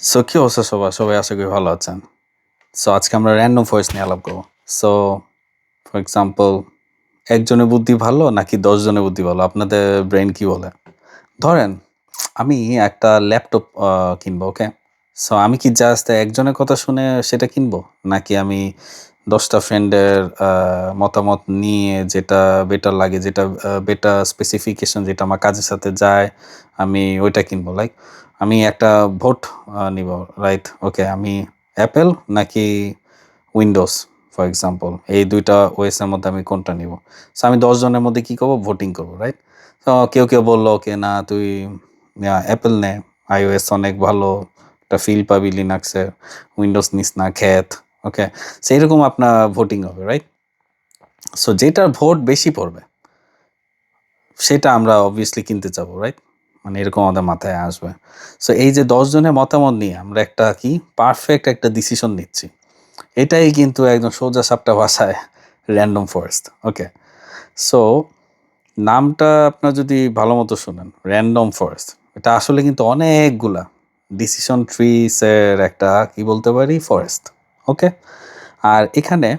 So কি অবস্থা সবার? সবাই আশা করি ভালো আছেন। সো আজকে আমরা র‍্যান্ডম ফরেস্ট নিয়ে আলাপ করব। সো ফর এক্সাম্পল একজনের বুদ্ধি ভালো নাকি ১০ জনের বুদ্ধি ভালো? আপনাদের ব্রেইন কি বলে? ধরেন আমি একটা ল্যাপটপ কিনবো, ওকে? সো আমি কি জাস্ট একজনের কথা শুনে সেটা কিনবো? নাকি আমি ১০ টা ফ্রেন্ডের মতামত নিয়ে যেটা বেটার লাগে, যেটা বেটার স্পেসিফিকেশন যেটা আমার কাজের সাথে যায়, আমি ওইটা কিনবো? লাইক আমি একটা ভোট নিবো, রাইট? ওকে, আমি অ্যাপেল নাকি উইন্ডোজ ফর এক্সাম্পল এই ২ টা ওএস এর মধ্যে আমি কোনটা নিবো? সো আমি ১০ জনের মধ্যে কি করবো? ভোটিং করবো, রাইট? তো কেউ বলল, "ওকে না তুই অ্যাপেল নে। iOS অনেক ভালো। একটা ফিল পাবি লিনাক্সে। উইন্ডোজ নিস না, খ্যাত।" ওকে? সো এরকম আপনার ভোটিং হবে, রাইট? সো যেটার ভোট বেশি পড়বে সেটা আমরা অবভিয়াসলি কিনতে চাবো, রাইট? মানে এরকম আমাদের মাথায় আসবে। সো এই যে ১০ জনের মতামত নিয়ে আমরা একটা কি পারফেক্ট একটা ডিসিশন নিচ্ছি। এটাই কিন্তু একদম সোজা সাপটা ভাষায় র‍্যান্ডম ফরেস্ট, ওকে? সো নামটা আপনার যদি ভালোমতো শোনেন, র‍্যান্ডম ফরেস্ট, এটা আসলে কিন্তু অনেকগুলা ডিসিশন ট্রিসের একটা কি বলতে পারি ফরেস্ট, ওকে? আর এখানে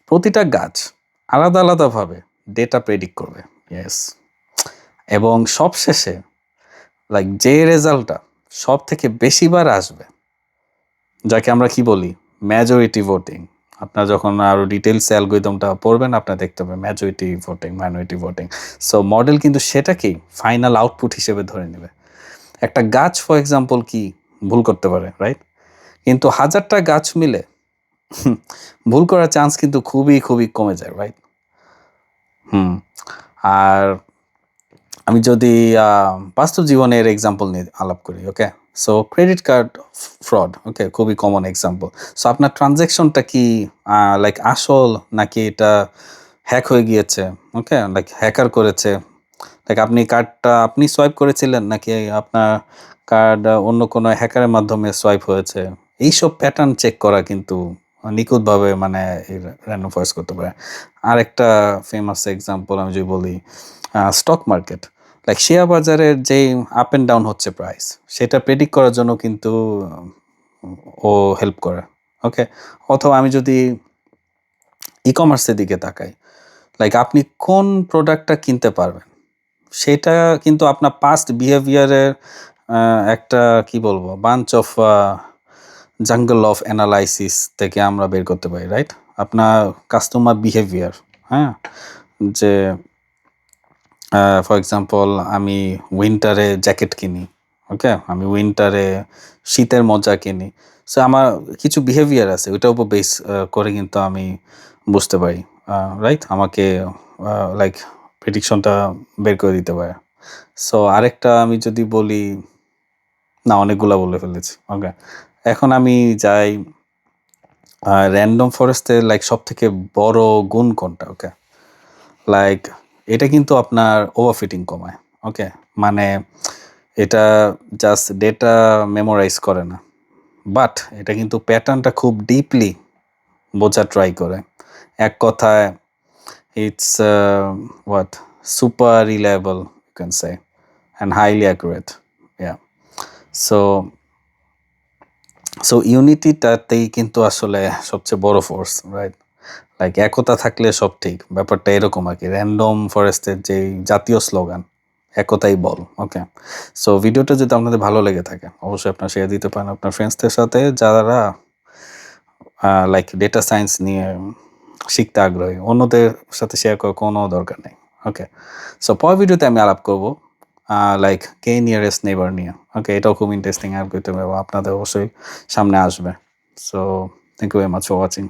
প্রতিটা গাছ আলাদাভাবে ডেটা প্রেডিক্ট করবে, ইয়েস। এবং সবশেষে লাইক যে রেজাল্টটা সবথেকে বেশিবার আসবে, যাকে আমরা কি বলি? Majority voting. আপনার যখন আরও ডিটেইলসে অ্যালগরিদমটা পড়বেন আপনার দেখতে পাবেন majority voting, minority voting. So model কিন্তু সেটাকেই ফাইনাল আউটপুট হিসেবে ধরে নেবে। একটা গাছ ফর এক্সাম্পল কি ভুল করতে পারে, রাইট? কিন্তু ১০০০টা গাছ মিলে ভুল করার চান্স কিন্তু খুবই কমে যায়, রাইট? আর আমি যদি বাস্তব জীবনের এক্সাম্পল নিয়ে আলাপ করি, ওকে? সো ক্রেডিট কার্ড ফ্রড, ওকে? খুবই কমন এক্সাম্পল। সো আপনার ট্রানজ্যাকশনটা কি লাইক আসল নাকি এটা হ্যাক হয়ে গিয়েছে, ওকে? লাইক হ্যাকার করেছে। লাইক আপনি কার্ডটা আপনি সোয়াইপ করেছিলেন নাকি আপনার কার্ড অন্য কোনো হ্যাকারের মাধ্যমে সোয়াইপ হয়েছে? এইসব প্যাটার্ন চেক করা কিন্তু নিখুঁতভাবে মানে র‍্যান্ডম ফরেস্ট করতে পারে। আরেকটা ফেমাস এক্সাম্পল আমি যদি বলি স্টক মার্কেট। লাইক শেয়ার বাজারের যেই আপ অ্যান্ড ডাউন হচ্ছে প্রাইস, সেটা প্রেডিক্ট করার জন্য কিন্তু ও হেল্প করে, ওকে? অথবা আমি যদি ই-কমার্সের দিকে তাকাই, লাইক আপনি কোন প্রোডাক্টটা কিনতে পারবেন, সেটা কিন্তু আপনার পাস্ট বিহেভিয়ারের একটা কি বলবো bunch of jungle of analysis থেকে আমরা বের করতে পারি, রাইট? আপনার কাস্টমার বিহেভিয়ার, হ্যাঁ? যে ফর এক্সাম্পল আমি উইন্টারে জ্যাকেট কিনি, ওকে? আমি উইন্টারে শীতের মোজা কিনি। সো আমার কিছু বিহেভিয়ার আছে ওইটার উপর বেস করে কিন্তু আমি বুঝতে পারি, রাইট? আমাকে লাইক প্রেডিকশনটা বের করে দিতে পারে। সো আরেকটা আমি যদি বলি, না অনেকগুলা বলে ফেলেছি, ওকে? এখন আমি যাই র‍্যান্ডম ফরেস্টের লাইক সবথেকে বড় গুণ কোনটা, ওকে? লাইক এটা কিন্তু আপনার ওভারফিটিং কমায়, ওকে? মানে এটা জাস্ট ডেটা মেমোরাইজ করে না, বাট এটা কিন্তু প্যাটার্নটা খুব ডিপলি বোঝার ট্রাই করে। এক কথায় it's what super reliable you can say and highly accurate, yeah. So ইউনিটিটাতেই কিন্তু আসলে সবচেয়ে বড় ফোর্স, রাইট? লাইক একতা থাকলে সব ঠিক, ব্যাপারটা এরকম আর কি। র‍্যান্ডম ফরেস্টের যেই জাতীয় স্লোগান, একতাই বল, ওকে? সো ভিডিওটা যদি আপনাদের ভালো লেগে থাকে অবশ্যই আপনারা শেয়ার দিতে পারেন আপনার ফ্রেন্ডসদের সাথে যারা লাইক ডেটা সায়েন্স নিয়ে শিখতে আগ্রহী। অন্যদের সাথে শেয়ার করার কোনো দরকার নেই, ওকে? সো পরের ভিডিওতে আমি আলাপ করব লাইক কে নিয়ারেস্ট নেইবার নিয়ে, ওকে? এটাও খুব ইন্টারেস্টিং আর আপনাদের অবশ্যই সামনে আসবে। So thank you very much for watching.